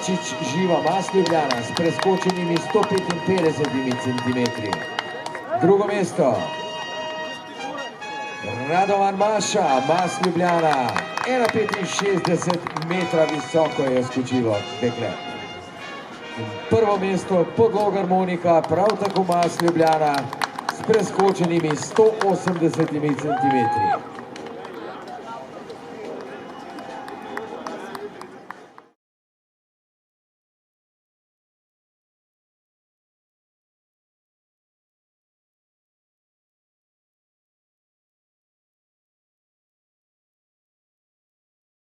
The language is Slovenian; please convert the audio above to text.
Kovačič Živa Mas Ljubljana s preskočenimi 155 cm. Drugo mesto Radovan Maša Mas Ljubljana, 1,65 metra visoko je skočilo dekle. In prvo mesto Podlogar Monika, prav tako Mas Ljubljana s preskočenimi 180 cm.